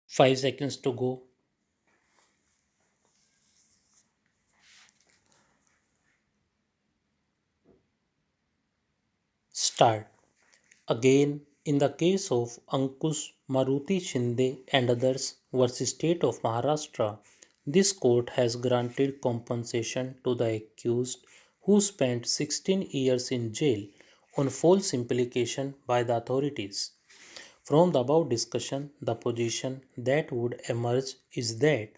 5 seconds to go. Start. Again, in the case of Ankush Maruti Shinde and others versus State of Maharashtra, this court has granted compensation to the accused who spent 16 years in jail on false implication by the authorities. From the above discussion, the position that would emerge is that,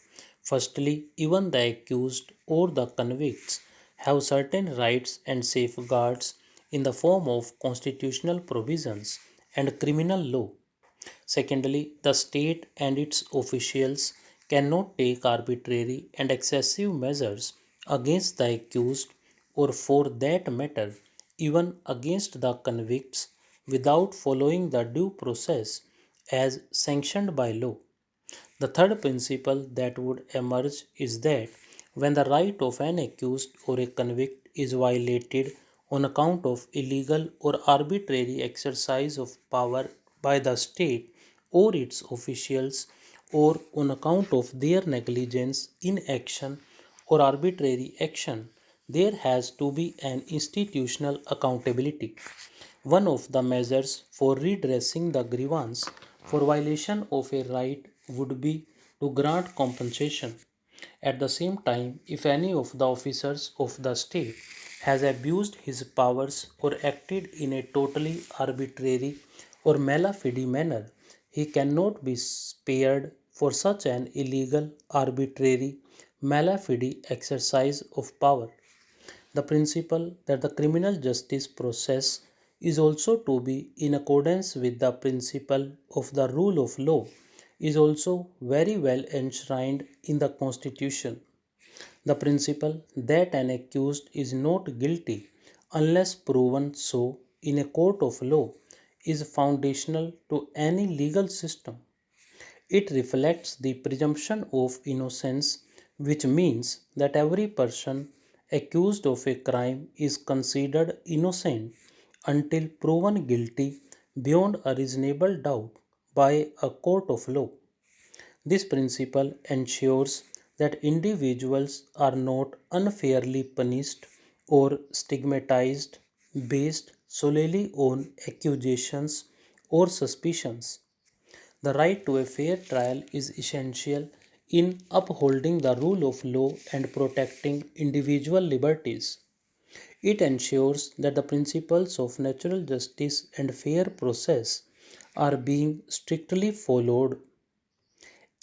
firstly, even the accused or the convicts have certain rights and safeguards in the form of constitutional provisions and criminal law. Secondly, the state and its officials cannot take arbitrary and excessive measures against the accused or, for that matter, even against the convicts without following the due process as sanctioned by law. The third principle that would emerge is that when the right of an accused or a convict is violated on account of illegal or arbitrary exercise of power by the state or its officials, or on account of their negligence, inaction, or arbitrary action, there has to be an institutional accountability. One of the measures for redressing the grievance for violation of a right would be to grant compensation. At the same time, if any of the officers of the state has abused his powers or acted in a totally arbitrary or mala-fide manner, he cannot be spared for such an illegal, arbitrary, mala-fide exercise of power. The principle that the criminal justice process is also to be in accordance with the principle of the rule of law is also very well enshrined in the Constitution. The principle that an accused is not guilty unless proven so in a court of law is foundational to any legal system. It reflects the presumption of innocence, which means that every person accused of a crime is considered innocent until proven guilty beyond a reasonable doubt by a court of law. This principle ensures that individuals are not unfairly punished or stigmatized based solely on accusations or suspicions. The right to a fair trial is essential in upholding the rule of law and protecting individual liberties. It ensures that the principles of natural justice and fair process are being strictly followed.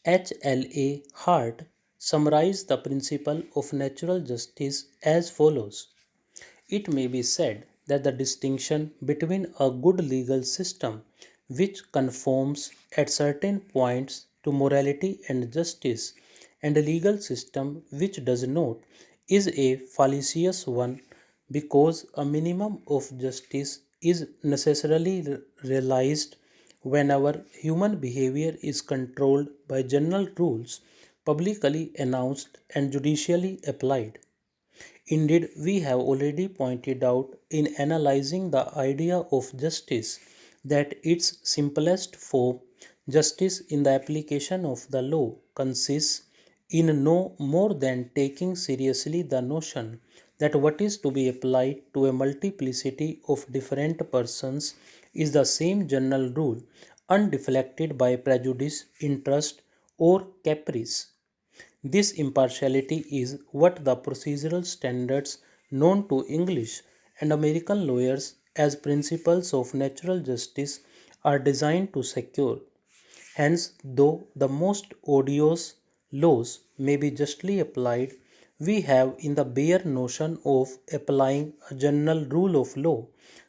H.L.A. Hart summarized the principle of natural justice as follows. It may be said that the distinction between a good legal system which conforms at certain points to morality and justice and a legal system which does not is a fallacious one, because a minimum of justice is necessarily realized whenever human behavior is controlled by general rules publicly announced and judicially applied. Indeed, we have already pointed out in analyzing the idea of justice that its simplest form, justice in the application of the law, consists in no more than taking seriously the notion that what is to be applied to a multiplicity of different persons is the same general rule, undeflected by prejudice, interest, or caprice. This impartiality is what the procedural standards known to English and American lawyers as principles of natural justice are designed to secure. Hence, though the most odious laws may be justly applied, we have in the bare notion of applying a general rule of law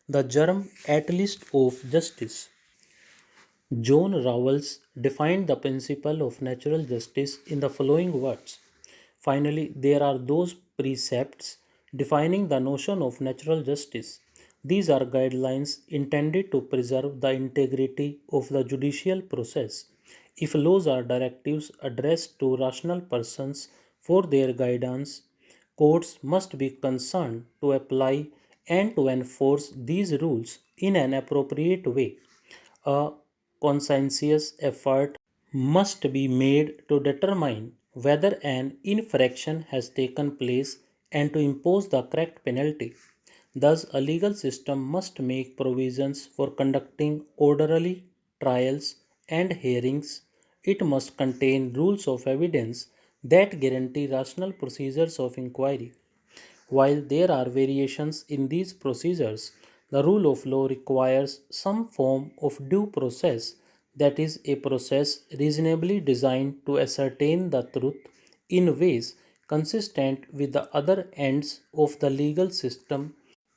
the germ at least of justice. John Rawls defined the principle of natural justice in the following words. Finally, there are those precepts defining the notion of natural justice. These are guidelines intended to preserve the integrity of the judicial process. If laws are directives addressed to rational persons for their guidance, courts must be concerned to apply and to enforce these rules in an appropriate way. A conscientious effort must be made to determine whether an infraction has taken place and to impose the correct penalty. Thus, a legal system must make provisions for conducting orderly trials and hearings. It must contain rules of evidence that guarantee rational procedures of inquiry. While there are variations in these procedures, the rule of law requires some form of due process, that is, a process reasonably designed to ascertain the truth in ways consistent with the other ends of the legal system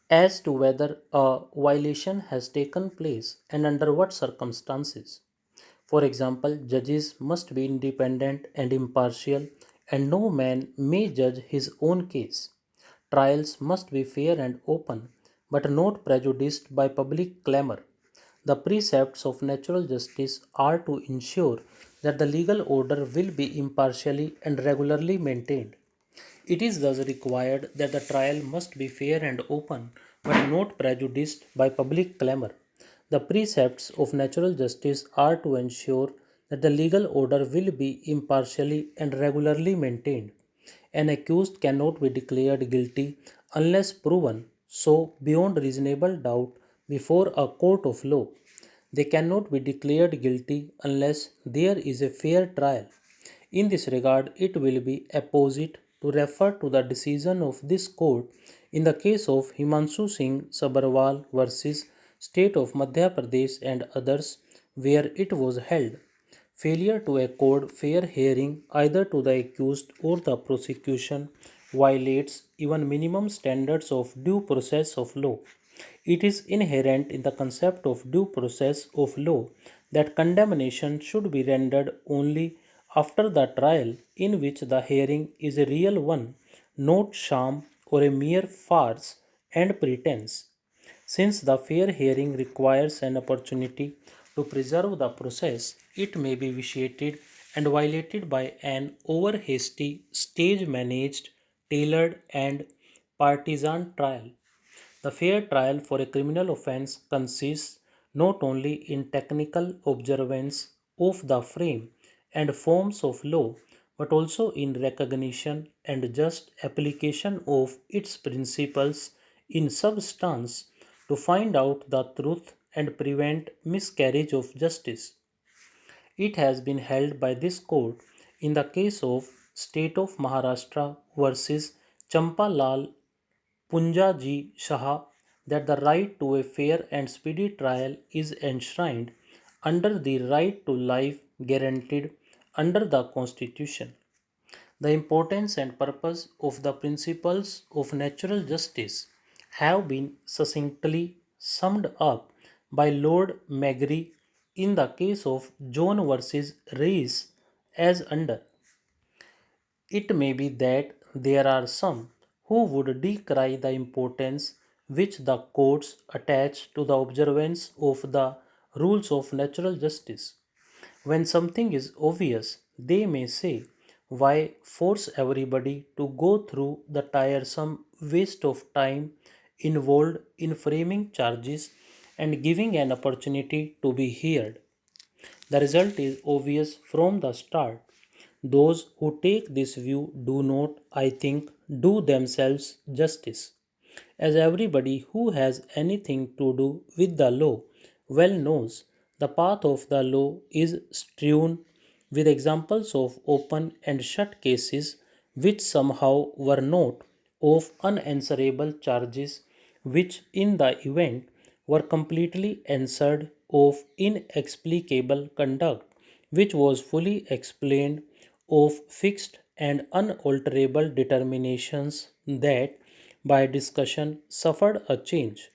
as to whether a violation has taken place and under what circumstances. For example, judges must be independent and impartial, and no man may judge his own case. Trials must be fair and open, but not prejudiced by public clamor. The precepts of natural justice are to ensure that the legal order will be impartially and regularly maintained. It is thus required that the trial must be fair and open, but not prejudiced by public clamor. The precepts of natural justice are to ensure that the legal order will be impartially and regularly maintained. An accused cannot be declared guilty unless proven so beyond reasonable doubt before a court of law. They cannot be declared guilty unless there is a fair trial. In this regard, it will be apposite to refer to the decision of this court in the case of Himanshu Singh Sabharwal versus State of Madhya Pradesh and others, where it was held. Failure to accord fair hearing either to the accused or the prosecution violates even minimum standards of due process of law. It is inherent in the concept of due process of law that condemnation should be rendered only after the trial, in which the hearing is a real one, not sham or a mere farce and pretense. Since the fair hearing requires an opportunity to preserve the process, it may be vitiated and violated by an over hasty, stage managed, tailored, and partisan trial. The fair trial for a criminal offence consists not only in technical observance of the frame and forms of law, but also in recognition and just application of its principles in substance to find out the truth and prevent miscarriage of justice. It has been held by this court in the case of State of Maharashtra versus Champalal Punjaji Shah that the right to a fair and speedy trial is enshrined under the right to life guaranteed under the Constitution. The importance and purpose of the principles of natural justice have been succinctly summed up by Lord Magri in the case of John versus Rees as under. It may be that there are some who would decry the importance which the courts attach to the observance of the rules of natural justice. When something is obvious, they may say, why force everybody to go through the tiresome waste of time involved in framing charges and giving an opportunity to be heard? The result is obvious from the start. Those who take this view do not, I think, do themselves justice, as everybody who has anything to do with the law well knows. The path of the law is strewn with examples of open and shut cases which somehow were not of unanswerable charges, which in the event were completely answered of inexplicable conduct, which was fully explained of fixed and unalterable determinations that by discussion suffered a change.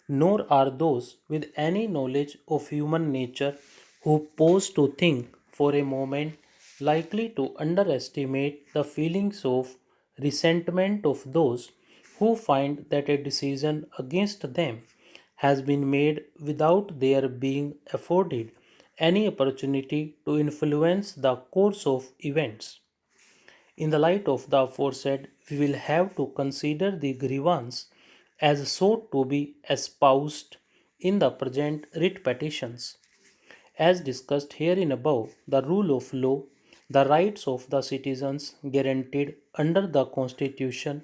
Nor are those with any knowledge of human nature who pause to think for a moment likely to underestimate the feelings of resentment of those who find that a decision against them has been made without their being afforded any opportunity to influence the course of events. In the light of the aforesaid, we will have to consider the grievance as sought to be espoused in the present writ petitions. As discussed herein above, the rule of law, the rights of the citizens guaranteed under the Constitution,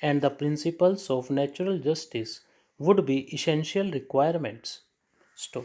and the principles of natural justice would be essential requirements. Stop.